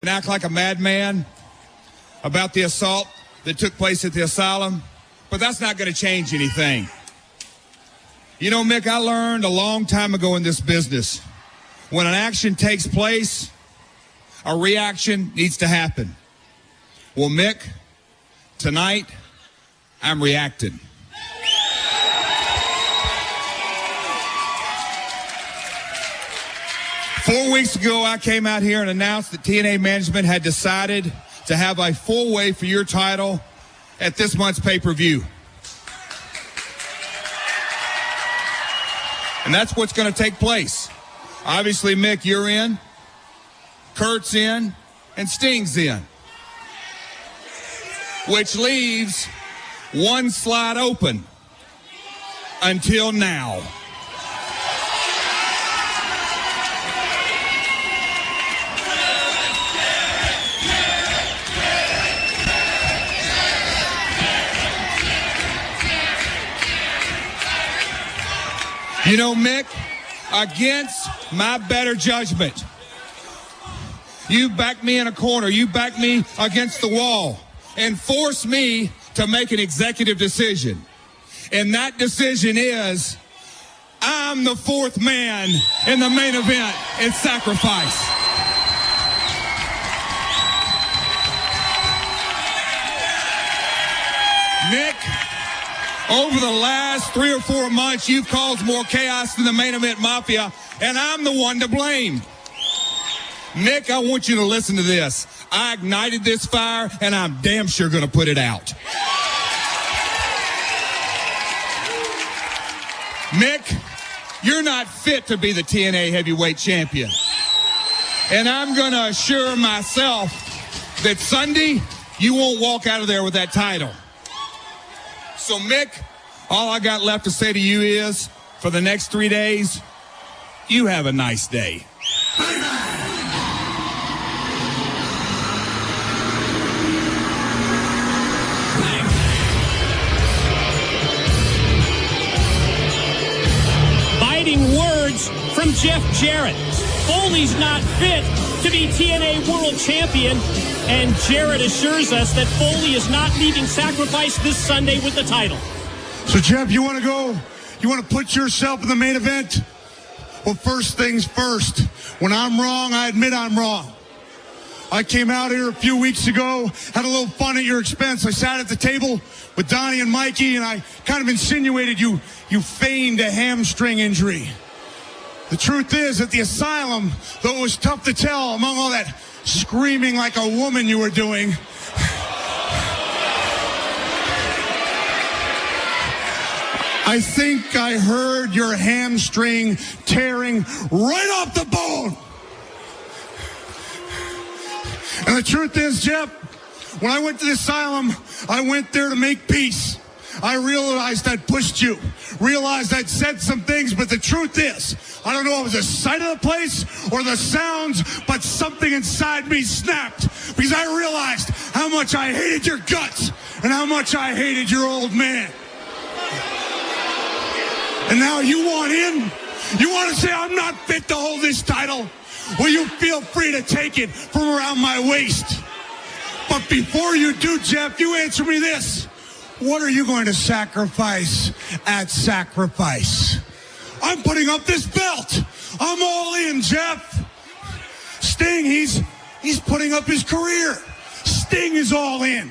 and act like a madman about the assault that took place at the asylum, but that's not going to change anything. You know, Mick, I learned a long time ago in this business, when an action takes place, a reaction needs to happen. Well, Mick, tonight, I'm reacting. Four weeks ago, I came out here and announced that TNA management had decided to have a full way for your title at this month's pay-per-view. And that's what's going to take place. Obviously, Mick, you're in, Kurt's in, and Sting's in. Which leaves one slot open until now. You know, Mick, against my better judgment, you backed me in a corner, you backed me against the wall, and forced me to make an executive decision. And that decision is, I'm the fourth man in the main event in Sacrifice. Mick, over the last 3 or 4 months, you've caused more chaos than the main event mafia, and I'm the one to blame. Mick, I want you to listen to this. I ignited this fire, and I'm damn sure going to put it out. Mick, you're not fit to be the TNA heavyweight champion. And I'm going to assure myself that Sunday, you won't walk out of there with that title. So, Mick, all I got left to say to you is, for the next 3 days, you have a nice day. Biting words from Jeff Jarrett. Foley's not fit to be TNA World Champion, and Jarrett assures us that Foley is not leaving Sacrifice this Sunday with the title. So, Jeff, you want to go? You want to put yourself in the main event? Well, first things first. When I'm wrong, I admit I'm wrong. I came out here a few weeks ago, had a little fun at your expense. I sat at the table with Donnie and Mikey, and I kind of insinuated you feigned a hamstring injury. The truth is, at the asylum, though it was tough to tell among all that screaming like a woman you were doing, I think I heard your hamstring tearing right off the bone. And the truth is, Jeff, when I went to the asylum, I went there to make peace. I realized I'd pushed you, realized I'd said some things, but the truth is, I don't know if it was the sight of the place or the sounds, but something inside me snapped because I realized how much I hated your guts and how much I hated your old man. And now you want in? You want to say I'm not fit to hold this title? Well, you feel free to take it from around my waist. But before you do, Jeff, you answer me this. What are you going to sacrifice at Sacrifice? I'm putting up this belt. I'm all in, Jeff. Sting, he's putting up his career. Sting is all in.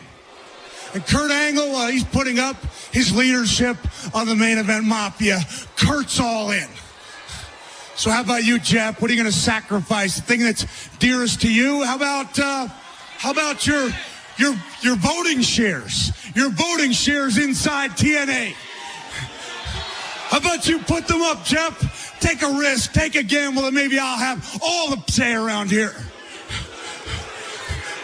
And Kurt Angle, he's putting up his leadership on the main event mafia. Kurt's all in. So how about you, Jeff? What are you going to sacrifice? The thing that's dearest to you? How about your voting shares? Your voting shares inside TNA. How about you put them up, Jeff? Take a risk, take a gamble, and maybe I'll have all the say around here.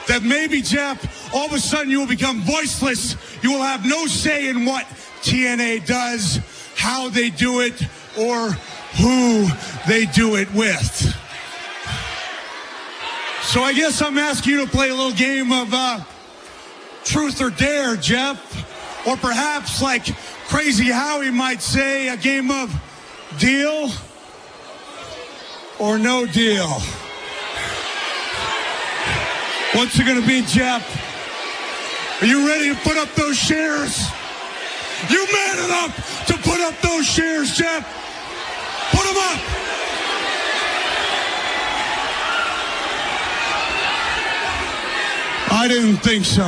That maybe, Jeff, all of a sudden you will become voiceless. You will have no say in what TNA does, how they do it, or who they do it with. So I guess I'm asking you to play a little game of truth or dare, Jeff. Or perhaps, like Crazy Howie might say, a game of deal or no deal. What's it going to be, Jeff? Are you ready to put up those shares? You man enough to put up those shares, Jeff. Put them up. I didn't think so.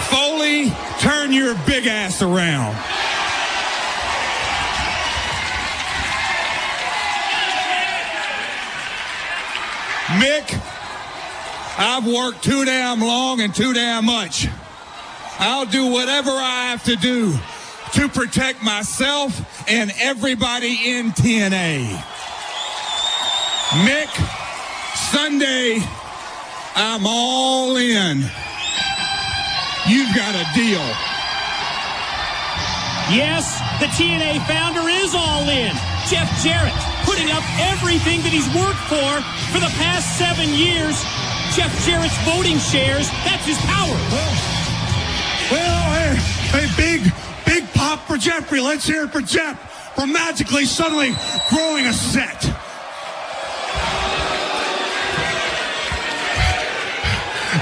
Foley, turn your big ass around. Mick, I've worked too damn long and too damn much. I'll do whatever I have to do to protect myself and everybody in TNA. Mick, Sunday, I'm all in. You've got a deal. Yes, the TNA founder is all in. Jeff Jarrett putting up everything that he's worked for the past 7 years. Jeff Jarrett's voting shares, that's his power. Well, hey, big pop for Jeffrey. Let's hear it for Jeff for magically suddenly growing a set.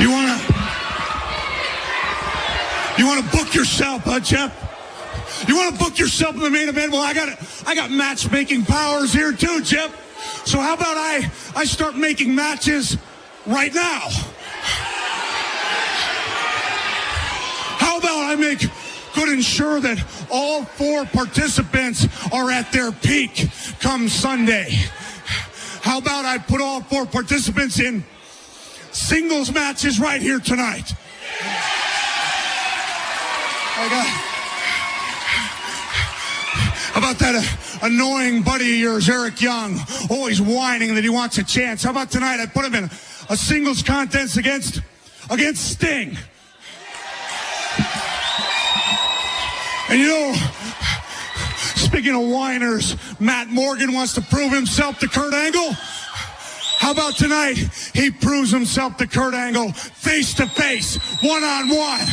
You want to book yourself, huh, Jeff? You want to book yourself in the main event? Well, I got matchmaking powers here too, Jeff. So how about I start making matches right now? How about I make good ensure that all 4 participants are at their peak come Sunday? How about I put all 4 participants in singles matches right here tonight? How about that annoying buddy of yours, Eric Young, always whining that he wants a chance? How about tonight I put him in a singles contest against Sting? And you know, speaking of whiners, Matt Morgan wants to prove himself to Kurt Angle. How about tonight he proves himself to Kurt Angle face to face, one-on-one?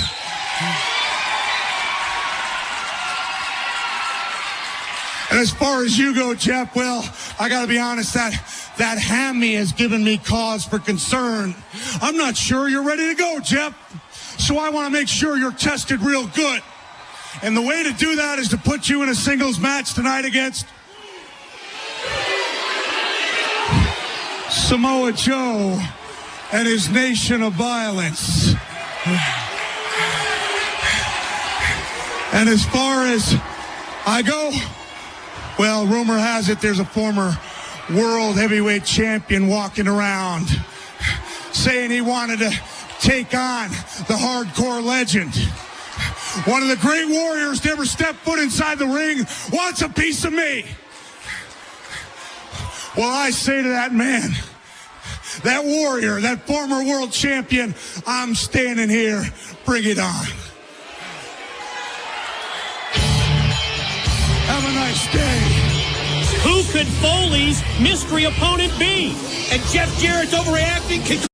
And as far as you go, Jeff, well, I got to be honest, that hammy has given me cause for concern. I'm not sure you're ready to go, Jeff. So I want to make sure you're tested real good. And the way to do that is to put you in a singles match tonight against Samoa Joe and his Nation of Violence. And as far as I go, well, rumor has it there's a former world heavyweight champion walking around saying he wanted to take on the hardcore legend. One of the great warriors to ever step foot inside the ring wants a piece of me. Well, I say to that man, that warrior, that former world champion, I'm standing here. Bring it on. Have a nice day. Who could Foley's mystery opponent be? And Jeff Jarrett's overreacting.